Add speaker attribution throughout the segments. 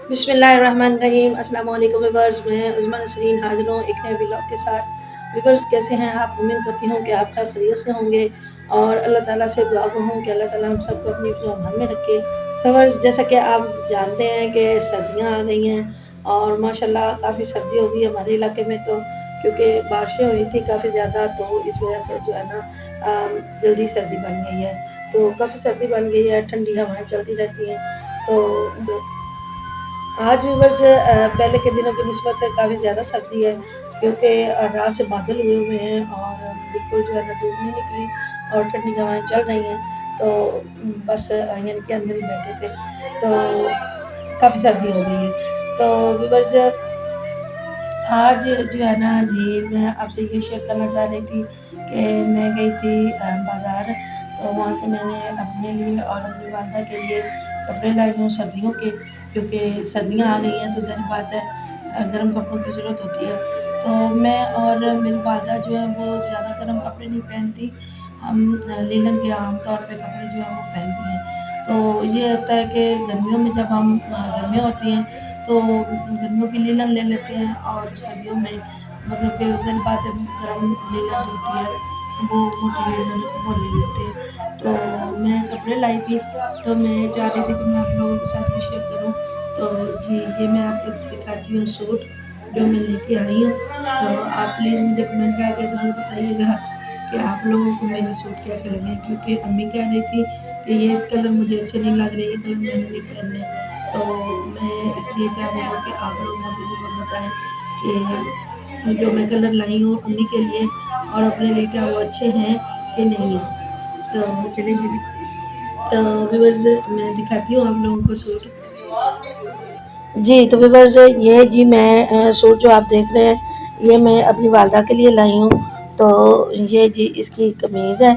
Speaker 1: बिस्मिल्लाहिर्रहमानिर्रहीम अस्सलाम वालेकुम व्यूअर्स। मैं उज़्मा नसरीन हाज़िर हूँ एक नए व्लॉग के साथ। व्यूअर्स कैसे हैं आप? उम्मीद करती हूँ कि आप खैर खैरियत से होंगे और अल्लाह ताला से दुआ गो हूँ कि अल्लाह ताला हम सबको अपनी ज़ुबान में रखे। व्यूअर्स जैसा कि आप जानते हैं कि सर्दियाँ आ गई हैं और माशाल्लाह काफ़ी सर्दी हो गई है हमारे इलाके में, तो क्योंकि बारिशें हुई थी काफ़ी ज़्यादा, तो इस वजह से जो है ना जल्दी सर्दी बन गई है। तो काफ़ी सर्दी बन गई है, ठंडी हवाएं चलती रहती हैं। तो आज भी वर्ष पहले के दिनों की निस्बत काफ़ी ज़्यादा सर्दी है, क्योंकि रात से बादल हुए हुए हैं और बिल्कुल जो है ना धूप नहीं निकली और ठंडी हवाएं चल रही हैं। तो बस आंगन के अंदर ही बैठे थे, तो काफ़ी सर्दी हो गई है। तो व्यूअर्स आज जो है ना जी, मैं आपसे ये शेयर करना चाह रही थी कि मैं गई थी बाज़ार। तो वहाँ से मैंने अपने लिए और अपनी वालदा के लिए कपड़े लाई हूँ सर्दियों के, क्योंकि सर्दियाँ आ गई हैं तो ज़ाहिर बात है गर्म कपड़ों की ज़रूरत होती है। तो मैं और मेरी वालदा जो है वो ज़्यादा गर्म कपड़े नहीं पहनती। हम लिनन के आम तौर पे कपड़े जो हैं वो पहनती हैं। तो ये होता है कि गर्मियों में जब हम गर्मियाँ होती हैं तो गर्मियों की लीलन ले लेते हैं और सर्दियों में मतलब कि ज़ाहिर बात है गर्म लीलन जो होती है वो मोटी लीलन वो ले लेते हैं। तो मैं कपड़े लाई थी, तो मैं चाह रही थी कि मैं आप लोगों के साथ भी शेयर करूँ। तो जी, ये मैं आपको दिखाती हूँ सूट जो मैं लेके आई हूँ। तो आप प्लीज़ मुझे कमेंट करके ज़रूर बताइएगा कि आप लोगों को मेरे सूट कैसे लगे, क्योंकि अम्मी कह रही थी कि ये कलर मुझे अच्छे नहीं लग रहे, ये कलर मैंने नहीं पहनने। तो मैं इसलिए चाह रही हूँ कि आप लोग मुझे ज़रूर बताएँ कि जो मैं कलर लाई हूँ अम्मी के लिए और अपने लिए, क्या वो अच्छे हैं कि नहीं हैं। तो चलिए जी, तो व्यूअर्स मैं दिखाती हूँ आप लोगों को सूट। जी, तो व्यूअर्स ये जी मैं सूट जो आप देख रहे हैं ये मैं अपनी वालदा के लिए लाई हूँ। तो ये जी इसकी कमीज़ है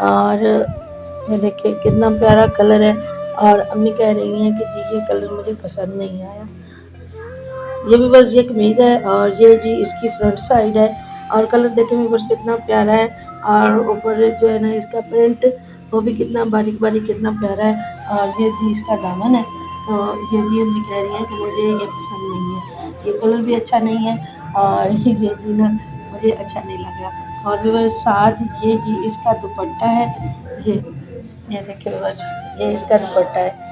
Speaker 1: और ये देखिए कितना प्यारा कलर है। और अम्मी कह रही हैं कि जी ये कलर मुझे पसंद नहीं आया। ये भी बस ये कमीज़ है और ये जी इसकी फ्रंट साइड है और कलर देखें भी बस कितना प्यारा है। और ऊपर जो है ना इसका प्रिंट वो भी कितना बारीक बारीक कितना प्यारा है। और ये जी इसका दामन है। तो ये जी अम्मी कह रही हैं कि मुझे ये पसंद नहीं है, ये कलर भी अच्छा नहीं है और ये जी ना मुझे अच्छा नहीं लग रहा। और भी साथ ये जी इसका दुपट्टा है। ये देखिए बस ये इसका दुपट्टा है।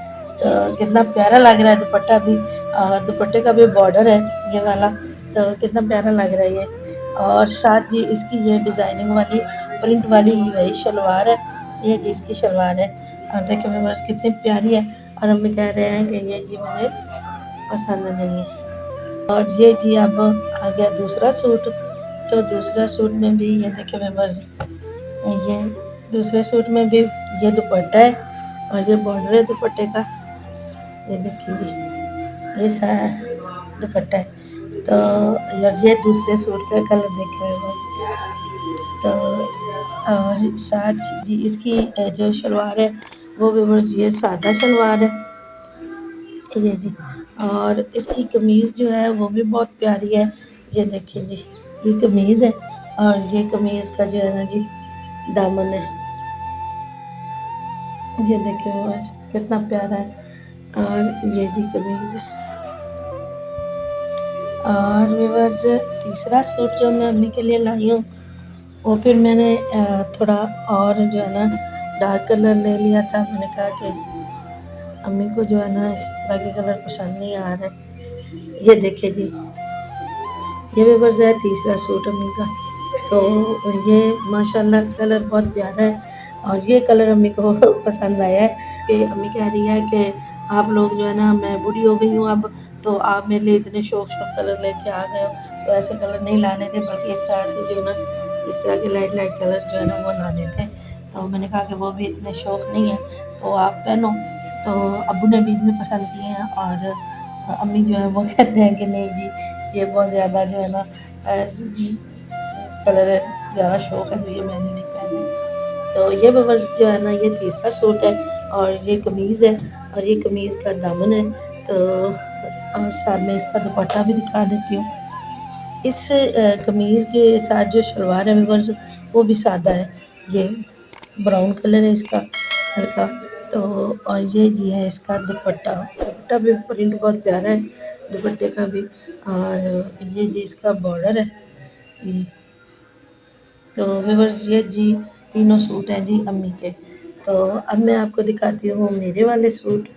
Speaker 1: कितना प्यारा लग रहा है दुपट्टा भी, और दुपट्टे का भी बॉर्डर है ये वाला, तो कितना प्यारा लग रहा है ये। और साथ जी इसकी ये डिज़ाइनिंग वाली प्रिंट वाली वही शलवार है। ये जी इसकी शलवार है और देखिए मेरे पास कितनी प्यारी है। और हम कह रहे हैं कि ये जी मुझे पसंद नहीं है। और ये जी अब आ गया दूसरा सूट। तो दूसरा सूट में भी ये देखिए मेरे पास ये दूसरे सूट में भी ये दुपट्टा है और ये बॉर्डर है दुपट्टे का। ये देखिए जी ये सारा दुपट्टा है। तो और ये दूसरे सूट का कलर देख रहे हो बस। तो और साथ जी इसकी जो शलवार है वो भी बस ये सादा शलवार है। ये जी और इसकी कमीज़ जो है वो भी बहुत प्यारी है। ये देखिए जी ये कमीज़ है और ये कमीज़ का जो है ना जी दामन है। ये देखिए बस कितना प्यारा है और ये जी कमीज़ है। और व्यूअर्स तीसरा सूट जो मैं अम्मी के लिए लाई हूँ वो फिर मैंने थोड़ा और जो है ना डार्क कलर ले लिया था। मैंने कहा कि अम्मी को जो है ना इस तरह के कलर पसंद नहीं आ रहे। ये देखिए जी ये व्यूअर्स है तीसरा सूट अम्मी का। तो ये माशाल्लाह कलर बहुत प्यारा है और ये कलर अम्मी को पसंद आया है। कि अम्मी कह रही है कि आप लोग जो है ना मैं बूढ़ी हो गई हूँ अब, तो आप मेरे लिए इतने शौक शौक कलर लेके आ गए हो, तो ऐसे कलर नहीं लाने थे बल्कि इस तरह से जो है ना इस तरह के लाइट लाइट कलर जो है ना वो लाने थे। तो मैंने कहा कि वो भी इतने शौक नहीं है तो आप पहनो। तो अब्बू ने भी इतने पसंद किए हैं और अम्मी जो है वो कहते हैं कि नहीं जी ये बहुत ज़्यादा जो है ना कलर ज़्यादा शौक है तो ये मैंने नहीं पहने। तो ये व्यूअर्स जो है ना ये तीसरा सूट है और ये कमीज़ है और ये कमीज़ का दामन है। तो और साथ में इसका दुपट्टा भी दिखा देती हूँ। इस कमीज़ के साथ जो शलवार है व्यूअर्स वो भी सादा है। ये ब्राउन कलर है इसका हल्का। तो और ये जी है इसका दुपट्टा। दुपट्टा भी प्रिंट बहुत प्यारा है दुपट्टे का भी। और ये जी इसका बॉर्डर है ये। तो व्यूअर्स ये जी तीनों सूट हैं जी अम्मी के। तो अब मैं आपको दिखाती हूँ मेरे वाले सूट।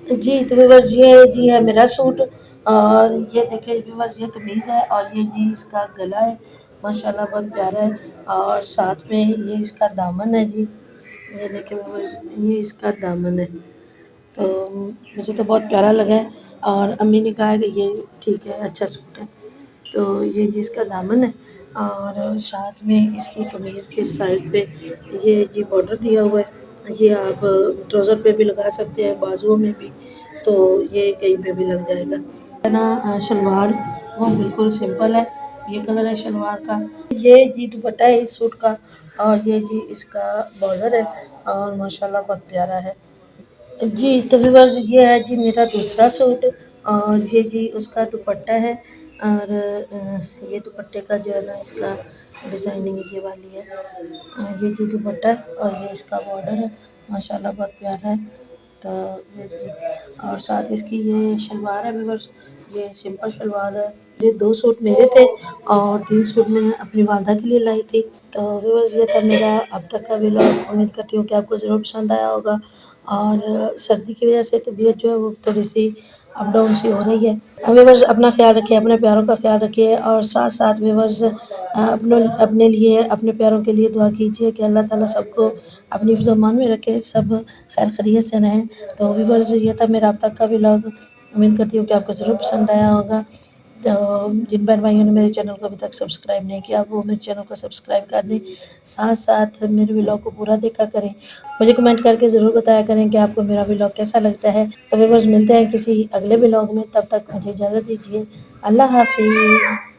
Speaker 1: जी तो व्यूअर्स ये जी है मेरा सूट। और ये देखिए व्यूअर्स ये कमीज़ है और ये जी इसका गला है, माशाल्लाह बहुत प्यारा है। और साथ में ये इसका दामन है जी। ये देखिए व्यूअर्स ये इसका दामन है। तो मुझे तो बहुत प्यारा लगा है और अम्मी ने कहा है कि ये ठीक है, अच्छा सूट है। तो ये जी इसका दामन है और साथ में इसकी कमीज़ के साइड पे ये जी बॉर्डर दिया हुआ है। ये आप ट्राउज़र पे भी लगा सकते हैं, बाजुओं में भी, तो ये कहीं पे भी लग जाएगा। है ना शलवार वो बिल्कुल सिंपल है, ये कलर है शलवार का। ये जी दुपट्टा है इस सूट का और ये जी इसका बॉर्डर है और माशाल्लाह बहुत प्यारा है। जी, तो व्यूअर्स ये है जी मेरा दूसरा सूट और ये जी उसका दुपट्टा है। और ये दुपट्टे का जो है ना इसका डिज़ाइनिंग ये वाली है। ये जी दुपट्टा है और ये इसका बॉर्डर है, माशाल्लाह बहुत प्यारा है। तो ये जी और साथ इसकी ये शलवार है व्यूअर्स, ये सिंपल शलवार है। ये 2 सूट मेरे थे और 3 सूट मैं अपनी वालदा के लिए लाई थी। तो व्यूअर्स ये था मेरा अब तक का व्लॉग। उम्मीद करती हूँ कि आपको ज़रूर पसंद आया होगा। और सर्दी की वजह से तबीयत जो है वो थोड़ी-सी अप डाउन सी हो रही है। व्यूअर्स अपना ख़्याल रखिए, अपने प्यारों का ख़्याल रखिए और साथ-साथ व्यूअर्स अपने लिए, अपने प्यारों के लिए दुआ कीजिए कि अल्लाह ताला सबको अपनी हिफ़्ज़-ओ-अमान में रखे, सब खैर खैरियत से रहें। तो व्यूअर्स ये था मेरा अब तक का व्लॉग। उम्मीद करती हूँ कि आपको ज़रूर पसंद आया होगा। तो जिन बहन भाइयों ने मेरे चैनल को अभी तक सब्सक्राइब नहीं किया वो मेरे चैनल को सब्सक्राइब कर दें। साथ-साथ मेरे व्लॉग को पूरा देखा करें। मुझे कमेंट करके ज़रूर बताया करें कि आपको मेरा व्लॉग कैसा लगता है। तो व्यूअर्स मिलते हैं किसी अगले व्लॉग में, तब तक मुझे इजाज़त दीजिए। अल्लाह हाफ़िज़।